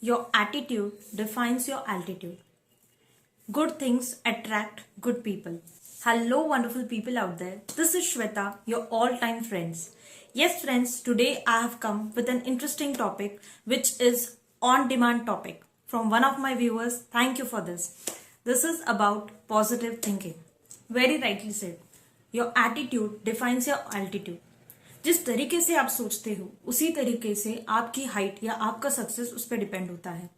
Your attitude defines your altitude. Good things attract good people. Hello, wonderful people out there. This is Shweta, your all time friends. Yes, friends, today I have come with an interesting topic which is on demand topic from one of my viewers. Thank you for this. This is about positive thinking. Very rightly said. Your attitude defines your altitude. जिस तरीके से आप सोचते हो उसी तरीके से आपकी हाइट या आपका सक्सेस उस पर डिपेंड होता है.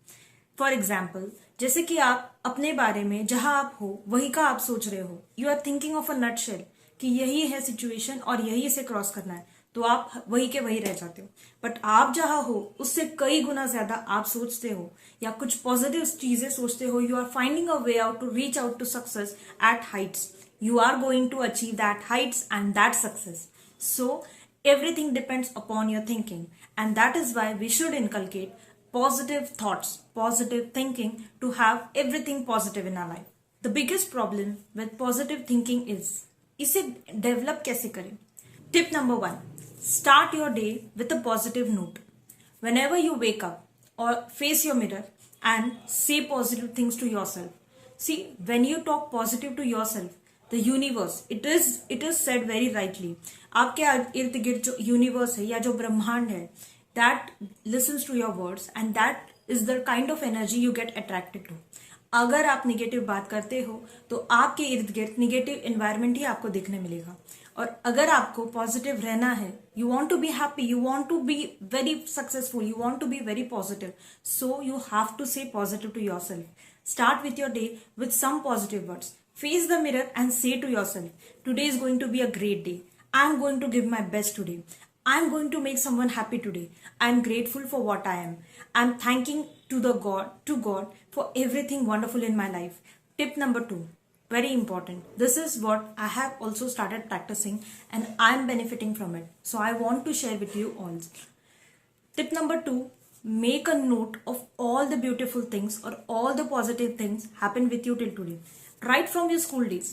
फॉर एग्जाम्पल, जैसे कि आप अपने बारे में जहां आप हो वही का आप सोच रहे हो, you are thinking of a nutshell कि यही है सिचुएशन और यही से क्रॉस करना है, तो आप वही के वही रह जाते हो. बट आप जहां हो उससे कई गुना ज्यादा आप सोचते हो या कुछ पॉजिटिव चीजें सोचते हो. You are finding a way out to reach out to success at heights. You are going to achieve that heights and that success. So everything depends upon your thinking, and that is why we should inculcate positive thoughts, positive thinking to have everything positive in our life. The biggest problem with positive thinking is इसे develop कैसे करें. Tip number 1, start your day with a positive note. Whenever you wake up or face your mirror and say positive things to yourself. See, when you talk positive to yourself, the universe, it is said very rightly, आपके इर्द गिर्द जो universe है या जो ब्रह्मांड है, that listens to your words and that is the kind of energy you get attracted to. अगर आप निगेटिव बात करते हो तो आपके इर्द गिर्द निगेटिव एनवायरनमेंट ही आपको देखने मिलेगा. और अगर आपको पॉजिटिव रहना है, you want to be happy, you want to be very successful, you want to be very positive, so you have to say positive to yourself. Start with your day with some positive words. Face the mirror and say to yourself, today is going to be a great day. I am going to give my best today. I am going to make someone happy today. I am grateful for what I am. I am thanking to God for everything wonderful in my life. Tip number 2, very important. This is what I have also started practicing and I am benefiting from it. So I want to share with you all. Tip number 2, make a note of all the beautiful things or all the positive things happened with you till today. Right from your school days.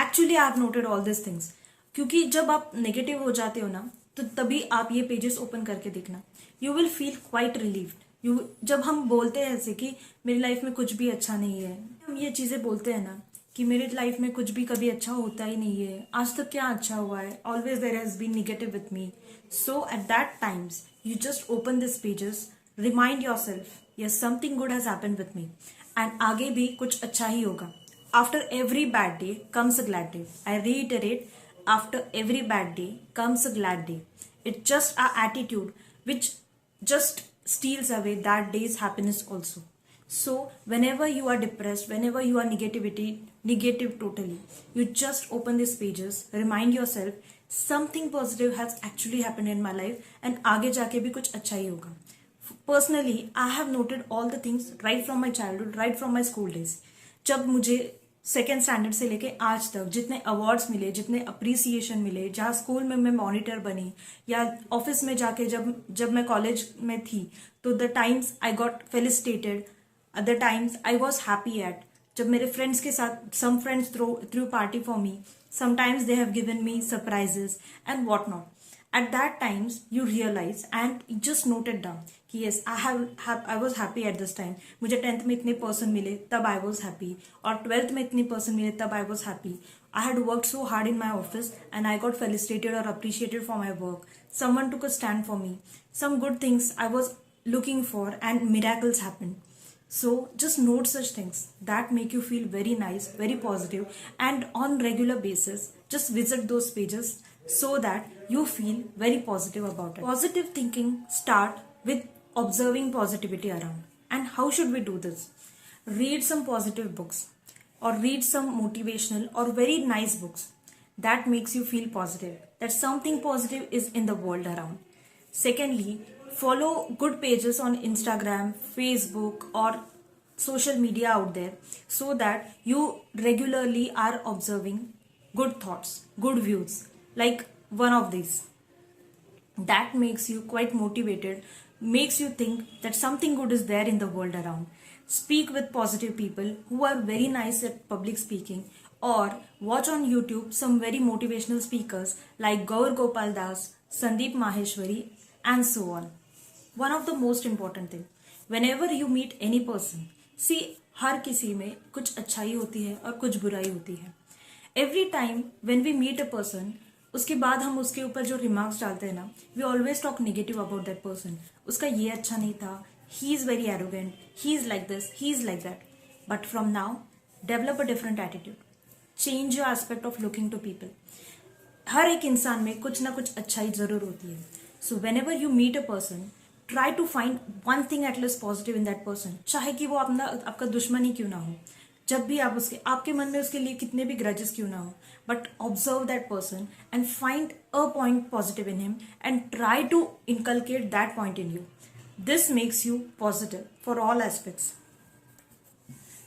Actually, I have noted all these things. क्योंकि जब आप negative हो जाते हो ना, तो तभी आप ये पेजेस ओपन करके देखना. You will feel quite relieved. जब हम बोलते हैं ऐसे कि मेरी लाइफ में कुछ भी अच्छा नहीं है, हम ये चीजें बोलते हैं ना कि मेरी लाइफ में कुछ भी कभी अच्छा होता ही नहीं है, आज तक क्या अच्छा हुआ है, always there has been negative with me. So at that times you just open this pages, remind yourself, yes something good has happened with me and आगे भी कुछ अच्छा ही होगा. After every bad day comes a glad day. I reiterate, after every bad day comes a glad day. It's just our attitude which just steals away that day's happiness also. So whenever you are depressed, whenever you are negative totally, you just open these pages, remind yourself something positive has actually happened in my life and आगे जाके भी कुछ अच्छा ही होगा. Personally, I have noted all the things right from my childhood, right from my school days. जब मुझे second standard से लेके आज तक जितने अवार्ड्स मिले, जितने अप्रिसिएशन मिले, जहाँ स्कूल में मैं मॉनिटर बनी या ऑफिस में जाके जब मैं कॉलेज में थी, तो the times I got felicitated, the times I was happy at, जब मेरे फ्रेंड्स के साथ some friends threw party for me, sometimes they have given me surprises and what not. At that times you realize and you just note it down कि yes I was happy at this time. मुझे 10th में इतने percent मिले तब I was happy, और 12th में इतने percent मिले तब I was happy. I had worked so hard in my office and I got felicitated or appreciated for my work. Someone took a stand for me. Some good things I was looking for and miracles happened. So just note such things that make you feel very nice, very positive, and on regular basis just visit those pages so that you feel very positive about it. Positive thinking start with observing positivity around. And how should we do this? Read some positive books or read some motivational or very nice books that makes you feel positive, that something positive is in the world around. Secondly, follow good pages on Instagram, Facebook or social media out there so that you regularly are observing good thoughts, good views, like one of these that makes you quite motivated, makes you think that something good is there in the world around. Speak with positive people who are very nice at public speaking, or watch on YouTube some very motivational speakers like Gaur Gopal Das, Sandeep Maheshwari, and so on. One of the most important thing, whenever you meet any person, see, हर किसी में कुछ अच्छाई होती है और कुछ बुराई होती है. Every time when we meet a person, उसके बाद हम उसके ऊपर जो रिमार्क्स डालते हैं ना, we always talk negative about that person. उसका ये अच्छा नहीं था, he is very arrogant, he is like this, he is like that. But from now develop a different attitude. Change your aspect of looking to people. हर एक इंसान में कुछ ना कुछ अच्छाई जरूर होती है. So whenever you meet a person, try to find one thing at least positive in that person, चाहे कि वो अपना आपका दुश्मन ही क्यों ना हो. जब भी आप आपके मन में उसके लिए कितने भी ग्रजेस क्यों ना हो, but observe that person and find a point positive in him and try to inculcate that point in you. This makes you positive for all aspects.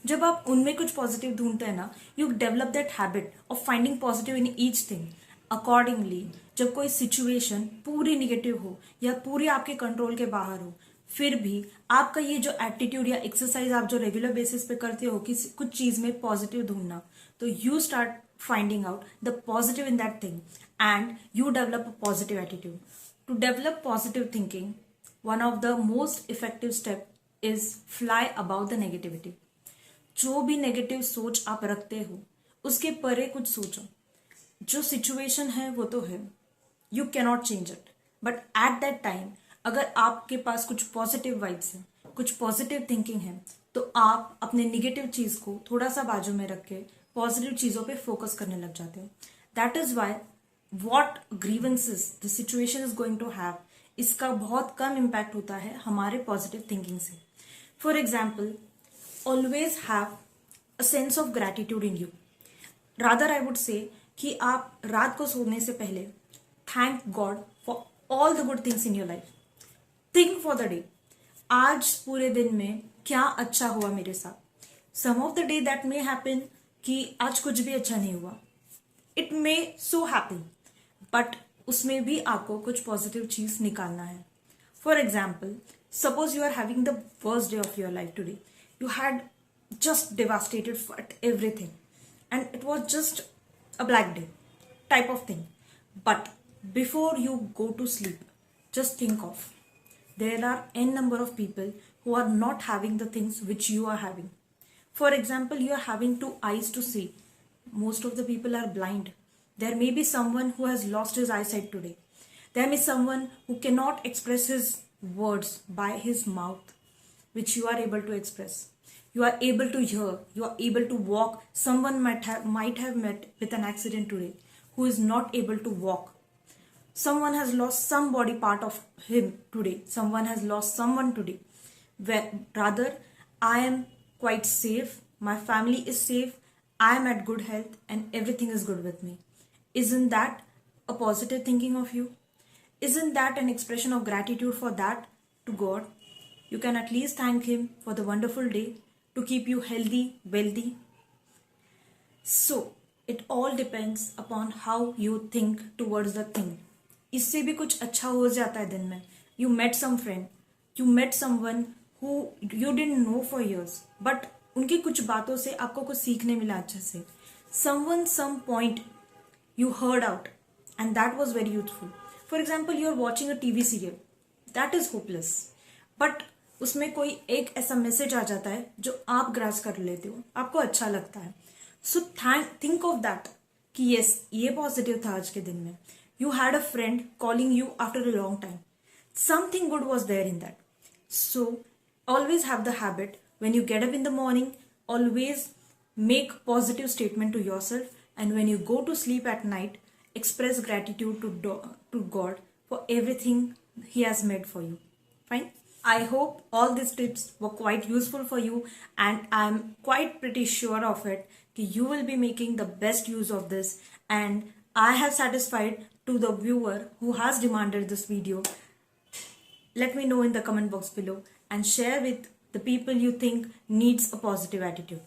जब आप उनमें कुछ पॉजिटिव ढूंढते हैं ना, you develop that habit of finding positive in each thing. Accordingly जब कोई situation पूरी निगेटिव हो या पूरी आपके कंट्रोल के बाहर हो, फिर भी आपका ये जो एटीट्यूड या एक्सरसाइज आप जो रेगुलर बेसिस पे करते हो कि कुछ चीज में पॉजिटिव ढूंढना, तो you start finding out the positive in that thing and you develop a positive attitude. To develop positive thinking, one of the most effective step is fly about the negativity. जो भी negative सोच आप रखते हो उसके परे कुछ सोचो. जो सिचुएशन है वो तो है, you cannot change it, but at that time अगर आपके पास कुछ पॉजिटिव वाइब्स है, कुछ पॉजिटिव थिंकिंग है, तो आप अपने निगेटिव चीज को थोड़ा सा बाजू में रख के पॉजिटिव चीजों पे फोकस करने लग जाते हो. That is why what grievances the situation is going to have, इसका बहुत कम इम्पैक्ट होता है हमारे पॉजिटिव थिंकिंग से. For example, always have a sense of gratitude in you. Rather, I would say कि आप रात को सोने से पहले thank God for all the good things in your life. Think for the day. आज पूरे दिन में क्या अच्छा हुआ मेरे साथ. Some of the day that may happen कि आज कुछ भी अच्छा नहीं हुआ. It may so happen, but उसमें भी आपको कुछ पॉजिटिव चीज निकालना है. For example, suppose you are having the worst day of your life today. You had just devastated at everything and it was just a black day type of thing. But before you go to sleep, just think of, there are n number of people who are not having the things which you are having. For example, you are having two eyes to see. Most of the people are blind. There may be someone who has lost his eyesight today. There may be someone who cannot express his words by his mouth, which you are able to express. You are able to hear, you are able to walk. Someone might have met with an accident today who is not able to walk. Someone has lost some body part of him today. Someone has lost someone today. Rather, I am quite safe, my family is safe, I am at good health and everything is good with me. Isn't that a positive thinking of you? Isn't that an expression of gratitude for that to God? You can at least thank him for the wonderful day, to keep you healthy, wealthy. So it all depends upon how you think towards the thing. इससे भी कुछ अच्छा हो जाता है दिन में. You met some friend, you met someone who you didn't know for years, but उनकी कुछ बातों से आपको कुछ सीखने मिला अच्छे से. Someone, some point you heard out and that was very useful. For example, you are watching a TV serial. That is hopeless. But उसमें कोई एक ऐसा मैसेज आ जाता है जो आप ग्रास कर लेते हो, आपको अच्छा लगता है. सो थिंक ऑफ दैट कि यस, ये पॉजिटिव था आज के दिन में. You had a friend calling you after a long time. Something good was there in that. So always have the habit, when you get up in the morning, always make positive statement to yourself, and when you go to sleep at night, express gratitude to God for everything he has made for you. Fine. I hope all these tips were quite useful for you, and I'm quite pretty sure of it that you will be making the best use of this, and I have satisfied to the viewer who has demanded this video. Let me know in the comment box below and share with the people you think needs a positive attitude.